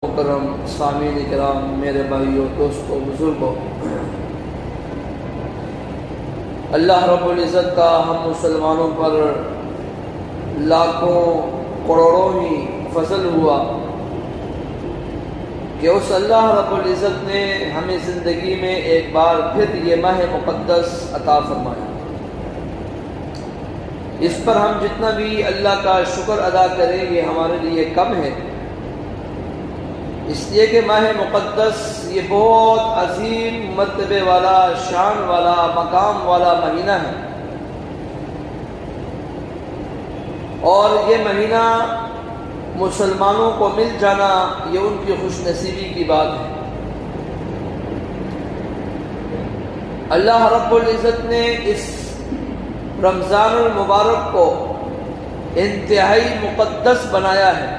محترم سامعین کرام، میرے بھائیوں، دوستوں، بزرگوں، اللہ رب العزت کا ہم مسلمانوں پر لاکھوں کروڑوں ہی فضل ہوا کہ اس اللہ رب العزت نے ہمیں زندگی میں ایک بار پھر یہ ماہ مقدس عطا فرمایا۔ اس پر ہم جتنا بھی اللہ کا شکر ادا کریں یہ ہمارے لیے کم ہے، اس لیے کہ ماہ مقدس یہ بہت عظیم مرتبے والا، شان والا، مقام والا مہینہ ہے، اور یہ مہینہ مسلمانوں کو مل جانا یہ ان کی خوش نصیبی کی بات ہے۔ اللہ رب العزت نے اس رمضان المبارک کو انتہائی مقدس بنایا ہے۔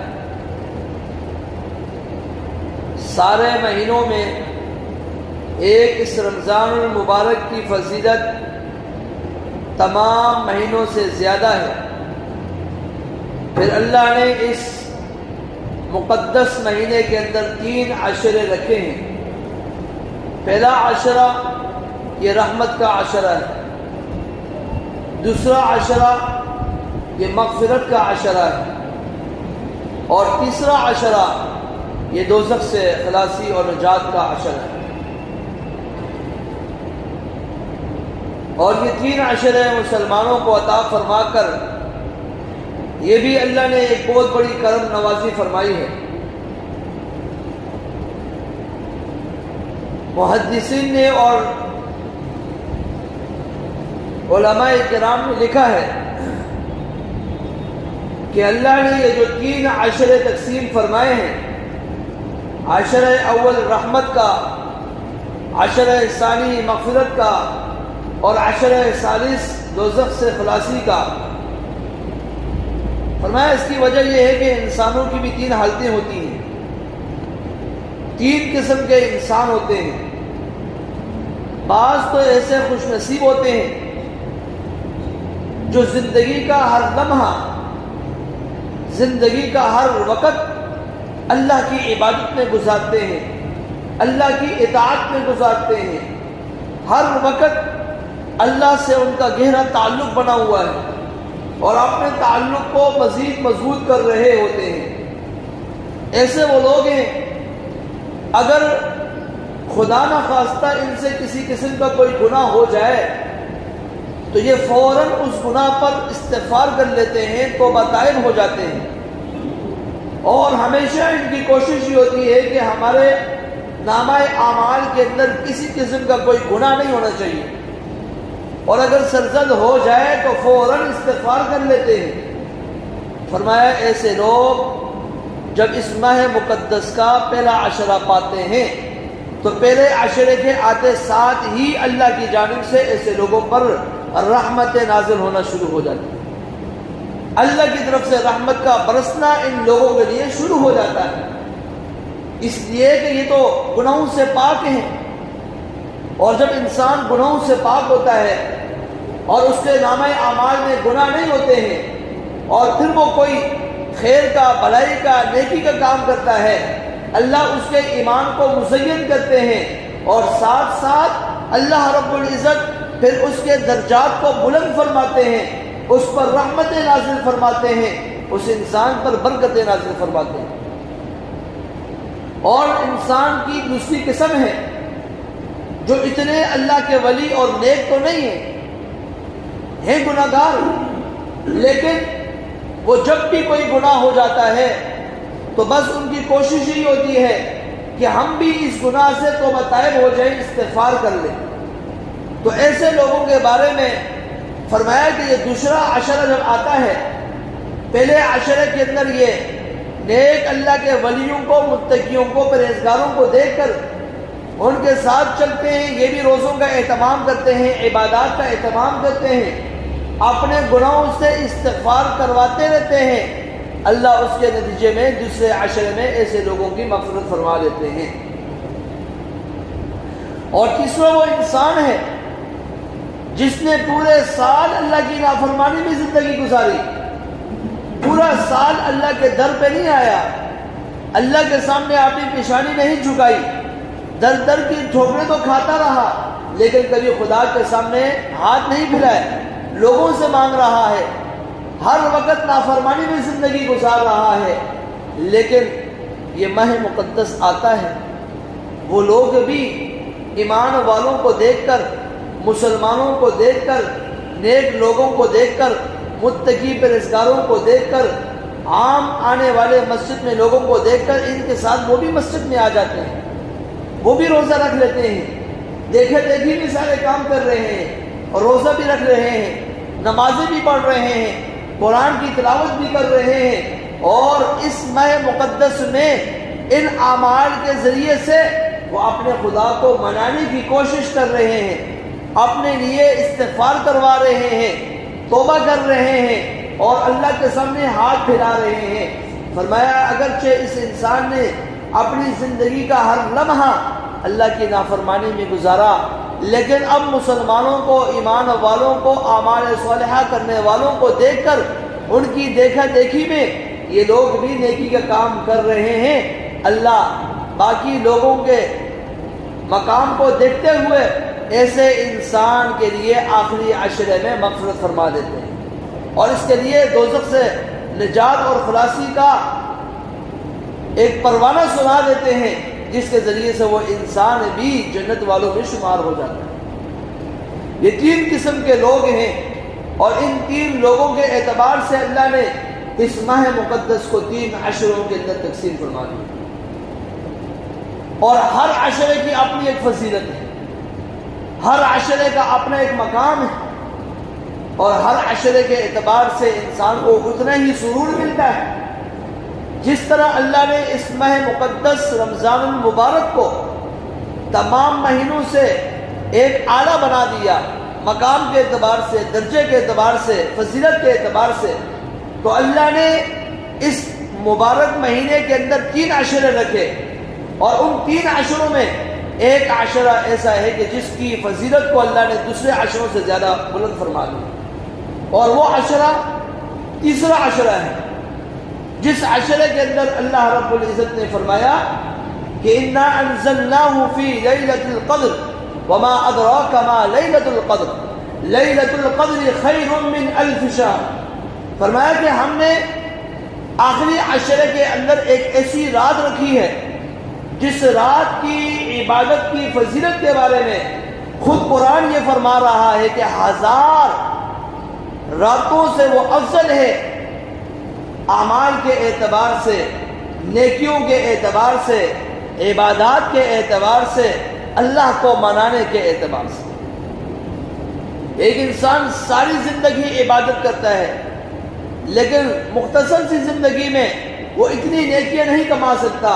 سارے مہینوں میں ایک اس رمضان المبارک کی فضیلت تمام مہینوں سے زیادہ ہے۔ پھر اللہ نے اس مقدس مہینے کے اندر 3 عشرے رکھے ہیں۔ پہلا عشرہ یہ رحمت کا عشرہ ہے، دوسرا عشرہ یہ مغفرت کا عشرہ ہے، اور تیسرا عشرہ یہ دوزخ سے خلاصی اور نجات کا عشرہ ہے۔ اور یہ 3 عشرے مسلمانوں کو عطا فرما کر یہ بھی اللہ نے ایک بہت بڑی کرم نوازی فرمائی ہے۔ محدثین نے اور علماء کرام نے لکھا ہے کہ اللہ نے یہ جو 3 عشرے تقسیم فرمائے ہیں، عشرہ اول رحمت کا، عشرہ ثانی مغفرت کا، اور عشرہ ثالث دوزخ سے خلاصی کا، فرمایا اس کی وجہ یہ ہے کہ انسانوں کی بھی 3 حالتیں ہوتی ہیں، 3 قسم کے انسان ہوتے ہیں۔ بعض تو ایسے خوش نصیب ہوتے ہیں جو زندگی کا ہر لمحہ، زندگی کا ہر وقت اللہ کی عبادت میں گزارتے ہیں، اللہ کی اطاعت میں گزارتے ہیں، ہر وقت اللہ سے ان کا گہرا تعلق بنا ہوا ہے اور اپنے تعلق کو مزید مضبوط کر رہے ہوتے ہیں۔ ایسے وہ لوگ ہیں اگر خدا نخواستہ ان سے کسی قسم کا کوئی گناہ ہو جائے تو یہ فوراً اس گناہ پر استغفار کر لیتے ہیں، توبہ طائب ہو جاتے ہیں، اور ہمیشہ ان کی کوشش یہ ہوتی ہے کہ ہمارے نامہ اعمال کے اندر کسی قسم کا کوئی گناہ نہیں ہونا چاہیے، اور اگر سرزد ہو جائے تو فوراً استغفار کر لیتے ہیں۔ فرمایا ایسے لوگ جب اس ماہ مقدس کا پہلا عشرہ پاتے ہیں تو پہلے عشرے کے آتے ساتھ ہی اللہ کی جانب سے ایسے لوگوں پر رحمت نازل ہونا شروع ہو جاتی ہے۔ اللہ کی طرف سے رحمت کا برسنا ان لوگوں کے لیے شروع ہو جاتا ہے، اس لیے کہ یہ تو گناہوں سے پاک ہیں، اور جب انسان گناہوں سے پاک ہوتا ہے اور اس کے نامہ اعمال میں گناہ نہیں ہوتے ہیں، اور پھر وہ کوئی خیر کا، بھلائی کا، نیکی کا کام کرتا ہے، اللہ اس کے ایمان کو مزین کرتے ہیں، اور ساتھ ساتھ اللہ رب العزت پھر اس کے درجات کو بلند فرماتے ہیں، اس پر رحمتیں نازل فرماتے ہیں، اس انسان پر برکتیں نازل فرماتے ہیں۔ اور انسان کی دوسری قسم ہے جو اتنے اللہ کے ولی اور نیک تو نہیں ہیں گناہ گار، لیکن وہ جب بھی کوئی گناہ ہو جاتا ہے تو بس ان کی کوشش ہی ہوتی ہے کہ ہم بھی اس گناہ سے توبہ طائب ہو جائیں، استغفار کر لیں۔ تو ایسے لوگوں کے بارے میں فرمایا کہ یہ دوسرا عشرہ جب آتا ہے، پہلے عشرے کے اندر یہ نیک اللہ کے ولیوں کو، متقیوں کو، پرہیزگاروں کو دیکھ کر ان کے ساتھ چلتے ہیں، یہ بھی روزوں کا اہتمام کرتے ہیں، عبادات کا اہتمام کرتے ہیں، اپنے گناہوں سے استغفار کرواتے رہتے ہیں۔ اللہ اس کے نتیجے میں دوسرے عشرے میں ایسے لوگوں کی مغفرت فرما دیتے ہیں۔ اور تیسرا وہ انسان ہے جس نے پورے سال اللہ کی نافرمانی میں زندگی گزاری، پورا سال اللہ کے در پہ نہیں آیا، اللہ کے سامنے اپنی پیشانی نہیں جھکائی، در در کی ٹھوکریں تو کھاتا رہا لیکن کبھی خدا کے سامنے ہاتھ نہیں پھیلائے، لوگوں سے مانگ رہا ہے، ہر وقت نافرمانی میں زندگی گزار رہا ہے۔ لیکن یہ ماہ مقدس آتا ہے، وہ لوگ بھی ایمان والوں کو دیکھ کر، مسلمانوں کو دیکھ کر، نیک لوگوں کو دیکھ کر، متقی پرہیزگاروں کو دیکھ کر، عام آنے والے مسجد میں لوگوں کو دیکھ کر ان کے ساتھ وہ بھی مسجد میں آ جاتے ہیں، وہ بھی روزہ رکھ لیتے ہیں، دیکھے دیکھی بھی سارے کام کر رہے ہیں اور روزہ بھی رکھ رہے ہیں، نمازیں بھی پڑھ رہے ہیں، قرآن کی تلاوت بھی کر رہے ہیں، اور اس ماہ مقدس میں ان اعمال کے ذریعے سے وہ اپنے خدا کو منانے کی کوشش کر رہے ہیں، اپنے لیے استغفار کروا رہے ہیں، توبہ کر رہے ہیں اور اللہ کے سامنے ہاتھ پھیلا رہے ہیں۔ فرمایا اگرچہ اس انسان نے اپنی زندگی کا ہر لمحہ اللہ کی نافرمانی میں گزارا، لیکن اب مسلمانوں کو، ایمان والوں کو، اعمال صالحہ کرنے والوں کو دیکھ کر ان کی دیکھا دیکھی میں یہ لوگ بھی نیکی کا کام کر رہے ہیں۔ اللہ باقی لوگوں کے مقام کو دیکھتے ہوئے ایسے انسان کے لیے آخری عشرے میں مغفرت فرما دیتے ہیں اور اس کے لیے دوزخ سے نجات اور خلاصی کا ایک پروانہ سنا دیتے ہیں، جس کے ذریعے سے وہ انسان بھی جنت والوں میں شمار ہو جاتا ہے۔ یہ تین قسم کے لوگ ہیں اور ان تین لوگوں کے اعتبار سے اللہ نے اس ماہ مقدس کو 3 عشروں کے اندر تقسیم فرما دی، اور ہر عشرے کی اپنی ایک فضیلت ہے، ہر عشرے کا اپنا ایک مقام ہے، اور ہر عشرے کے اعتبار سے انسان کو اتنا ہی سرور ملتا ہے۔ جس طرح اللہ نے اس ماہ مقدس رمضان المبارک کو تمام مہینوں سے ایک اعلیٰ بنا دیا، مقام کے اعتبار سے، درجے کے اعتبار سے، فضیلت کے اعتبار سے، تو اللہ نے اس مبارک مہینے کے اندر 3 عشرے رکھے، اور ان 3 عشروں میں ایک عشرہ ایسا ہے کہ جس کی فضیلت کو اللہ نے دوسرے عشروں سے زیادہ بلند فرما دیا، اور وہ عشرہ تیسرا عشرہ ہے، جس عشرے کے اندر اللہ رب العزت نے فرمایا کہ اِنَّا أَنزَلْنَاهُ فِي لَيْلَةِ الْقَدْرِ وَمَا أَدْرَاكَ مَا لَيْلَةُ الْقَدْرِ لَيْلَةُ الْقَدْرِ خَيْرٌ مِّنْ أَلْفِ شَهْرٍ۔ فرمایا کہ ہم نے آخری عشرے کے اندر ایک ایسی رات رکھی ہے جس رات کی عبادت کی فضیلت کے بارے میں خود قرآن یہ فرما رہا ہے کہ 1000 راتوں سے وہ افضل ہے، اعمال کے اعتبار سے، نیکیوں کے اعتبار سے، عبادات کے اعتبار سے، اللہ کو منانے کے اعتبار سے۔ ایک انسان ساری زندگی عبادت کرتا ہے لیکن مختصر سی زندگی میں وہ اتنی نیکیاں نہیں کما سکتا،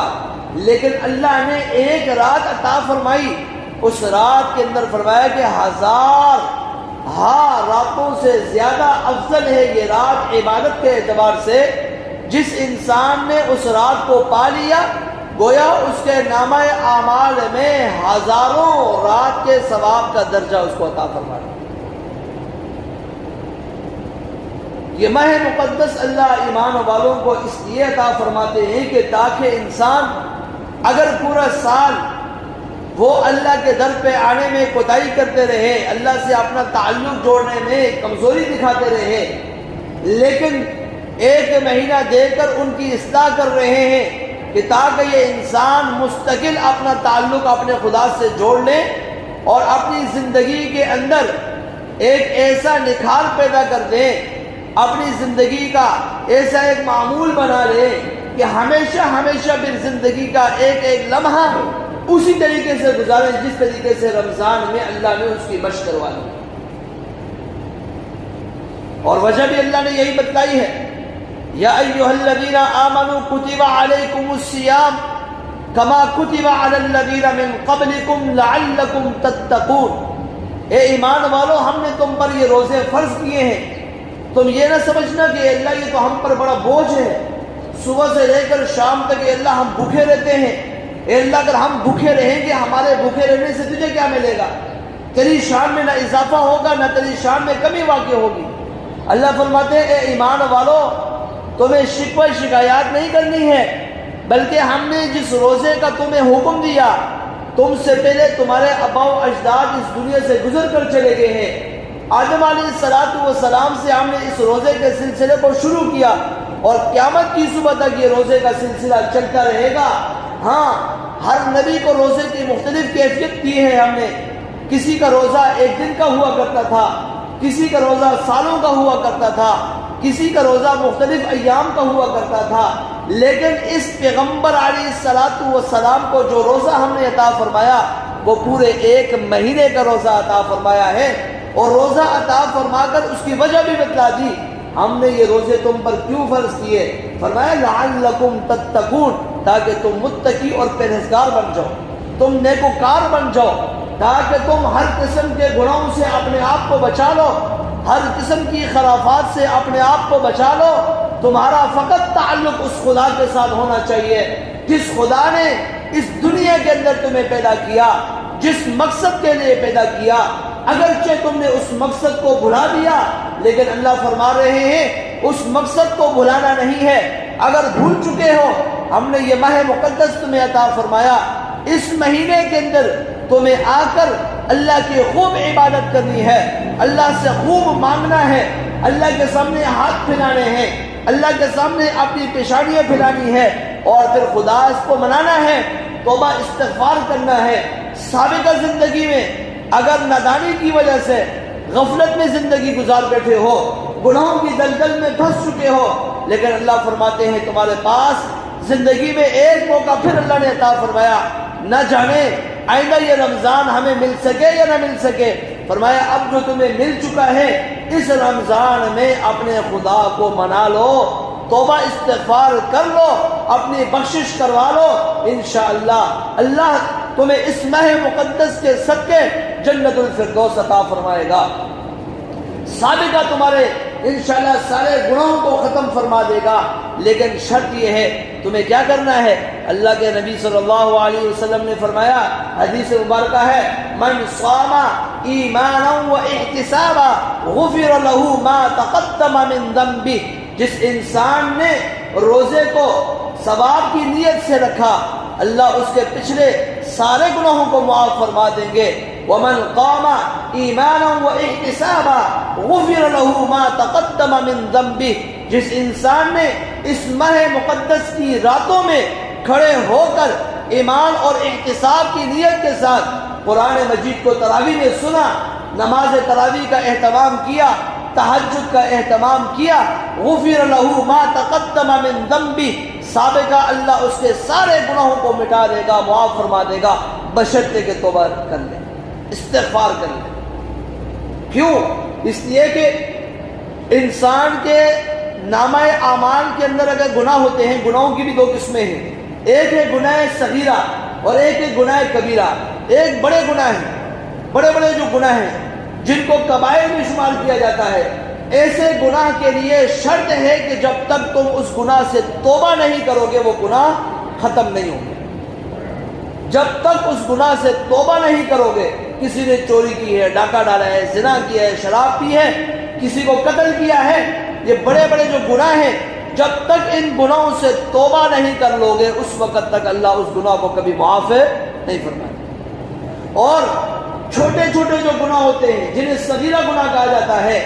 لیکن اللہ نے ایک رات عطا فرمائی، اس رات کے اندر فرمایا کہ 1000 راتوں سے زیادہ افضل ہے یہ رات عبادت کے اعتبار سے۔ جس انسان نے اس رات کو پا لیا گویا اس کے نامہ اعمال میں ہزاروں رات کے ثواب کا درجہ اس کو عطا فرما دیا۔ یہ ماہ مقدس اللہ ایمان والوں کو اس لیے عطا فرماتے ہیں کہ تاکہ انسان اگر پورا سال وہ اللہ کے در پہ آنے میں کوتاہی کرتے رہے، اللہ سے اپنا تعلق جوڑنے میں کمزوری دکھاتے رہے، لیکن ایک مہینہ دے کر ان کی اصلاح کر رہے ہیں کہ تاکہ یہ انسان مستقل اپنا تعلق اپنے خدا سے جوڑ لے اور اپنی زندگی کے اندر ایک ایسا نکھار پیدا کر دے، اپنی زندگی کا ایسا ایک معمول بنا لے کہ ہمیشہ ہمیشہ پھر زندگی کا ایک ایک لمحہ اسی طریقے سے گزارے جس طریقے سے رمضان میں اللہ نے اس کی مشق کروا دی۔ اور وجہ بھی اللہ نے یہی بتلائی ہے، یا ایھا الذین آمنوا کتب علیکم الصیام کما کتب علی الذین من قبلکم لعلکم تتقون۔ اے ایمان والو، ہم نے تم پر یہ روزے فرض کیے ہیں، تم یہ نہ سمجھنا کہ اللہ یہ تو ہم پر بڑا بوجھ ہے، صبح سے لے کر شام تک اے اللہ ہم بھوکے رہتے ہیں، اے اللہ اگر ہم بھوکے رہیں گے ہمارے بھوکے رہنے سے تجھے کیا ملے گا؟ تیری شان میں نہ اضافہ ہوگا نہ تیری شان میں کمی واقع ہوگی۔ اللہ فرماتے ہیں اے ایمان والو، تمہیں شکوہ شکایات نہیں کرنی ہے، بلکہ ہم نے جس روزے کا تمہیں حکم دیا، تم سے پہلے تمہارے آباء و اجداد اس دنیا سے گزر کر چلے گئے ہیں۔ آدم علیہ السلام سے ہم نے اس روزے کے سلسلے کو شروع کیا اور قیامت کی صبح تک یہ روزے کا سلسلہ چلتا رہے گا۔ ہاں، ہر نبی کو روزے کی مختلف کیفیت دی ہے ہم نے۔ کسی کا روزہ ایک دن کا ہوا کرتا تھا، کسی کا روزہ سالوں کا ہوا کرتا تھا، کسی کا روزہ مختلف ایام کا ہوا کرتا تھا، لیکن اس پیغمبر علیہ السلام کو جو روزہ ہم نے عطا فرمایا وہ پورے ایک مہینے کا روزہ عطا فرمایا ہے، اور روزہ عطا فرما کر اس کی وجہ بھی بتلا دی۔ ہم نے یہ روزے تم پر کیوں فرض کیے؟ فرمایا لعلکم تتقون، تاکہ تم متقی اور پرہیزگار بن جاؤ، تم نیکوکار بن جاؤ، تاکہ تم ہر قسم کے گناہوں سے اپنے آپ کو بچا لو، ہر قسم کی خرافات سے اپنے آپ کو بچا لو۔ تمہارا فقط تعلق اس خدا کے ساتھ ہونا چاہیے جس خدا نے اس دنیا کے اندر تمہیں پیدا کیا، جس مقصد کے لیے پیدا کیا۔ اگرچہ تم نے اس مقصد کو بھلا دیا، لیکن اللہ فرما رہے ہیں اس مقصد کو بھلانا نہیں ہے۔ اگر بھول چکے ہو، ہم نے یہ ماہ مقدس تمہیں عطا فرمایا، اس مہینے کے اندر تمہیں آ کر اللہ کی خوب عبادت کرنی ہے، اللہ سے خوب مانگنا ہے، اللہ کے سامنے ہاتھ پھیلانے ہیں، اللہ کے سامنے اپنی پیشانیاں پھیلانی ہے، اور پھر خدا اس کو منانا ہے، توبہ استغفار کرنا ہے۔ سابقہ زندگی میں اگر نادانی کی وجہ سے غفلت میں زندگی گزار بیٹھے ہو، گناہوں کی دلدل میں پھنس چکے ہو، لیکن اللہ فرماتے ہیں تمہارے پاس زندگی میں ایک موقع پھر اللہ نے عطا فرمایا، نہ جانے آئندہ یہ رمضان ہمیں مل سکے یا نہ مل سکے۔ فرمایا اب جو تمہیں مل چکا ہے اس رمضان میں اپنے خدا کو منا لو، توبہ استغفار کر لو، اپنی بخشش کروا لو، انشاءاللہ اللہ تمہیں اس ماہ مقدس کے صدقے جنت الفردوس عطا فرمائے گا۔ سابقہ تمہارے انشاءاللہ سارے گناہوں کو ختم فرما دے گا، لیکن شرط یہ ہے تمہیں کیا کرنا ہے؟ اللہ کے نبی صلی اللہ علیہ وسلم نے فرمایا، حدیث مبارکہ ہے، من صام ایمانا و احتسابا غفر له ما تقدم من ذنبہ، جس انسان نے روزے کو ثواب کی نیت سے رکھا، اللہ اس کے پچھلے سارے گناہوں کو معاف فرما دیں گے۔ ومن قام ایمانا و احتسابا غفر له ما تقدم من ذنبہ، جس انسان نے اس ماہ مقدس کی راتوں میں کھڑے ہو کر ایمان اور احتساب کی نیت کے ساتھ قرآن مجید کو تراویح میں سنا، نماز تراویح کا اہتمام کیا، تہجد کا اہتمام کیا، غفر له ما تقدم من ذنبہ، سابقہ اللہ اس کے سارے گناہوں کو مٹا دے گا، معاف فرما دے گا، بشرطے کہ توبہ کر لے، استغفار کر لے۔ کیوں؟ اس لیے کہ انسان کے نامہ اعمال کے اندر اگر گناہ ہوتے ہیں، گناہوں کی بھی دو قسمیں ہیں، ایک ہے گناہ صغیرہ اور ایک ہے گناہ کبیرہ۔ ایک بڑے گناہ ہیں، بڑے بڑے جو گناہ ہیں جن کو کبائر میں شمار کیا جاتا ہے، ایسے گناہ کے لیے شرط ہے کہ جب تک تم اس گناہ سے توبہ نہیں کرو گے وہ گناہ ختم نہیں ہوں گے۔ جب تک اس گناہ سے توبہ نہیں کرو گے، کسی نے چوری کی ہے، ڈاکہ ڈالا ہے، زنا کیا ہے، شراب پی ہے، کسی کو قتل کیا ہے، یہ بڑے بڑے جو گناہ ہیں، جب تک ان گناہوں سے توبہ نہیں کر لو گے اس وقت تک اللہ اس گناہ کو کبھی معاف نہیں فرمائے۔ اور چھوٹے چھوٹے جو گناہ ہوتے ہیں جنہیں صغیرہ گناہ کہا جاتا ہے،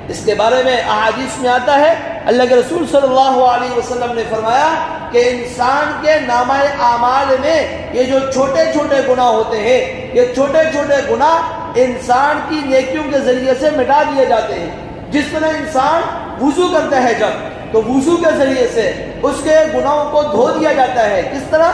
اس کے بارے میں احادیث میں آتا ہے، اللہ کے رسول صلی اللہ علیہ وسلم نے فرمایا کہ انسان کے نامہ اعمال میں یہ جو چھوٹے چھوٹے گناہ ہوتے ہیں، یہ چھوٹے چھوٹے گناہ انسان کی نیکیوں کے ذریعے سے مٹا دیے جاتے ہیں۔ جس طرح انسان وضو کرتا ہے جب، تو وضو کے ذریعے سے اس کے گناہوں کو دھو دیا جاتا ہے۔ کس طرح؟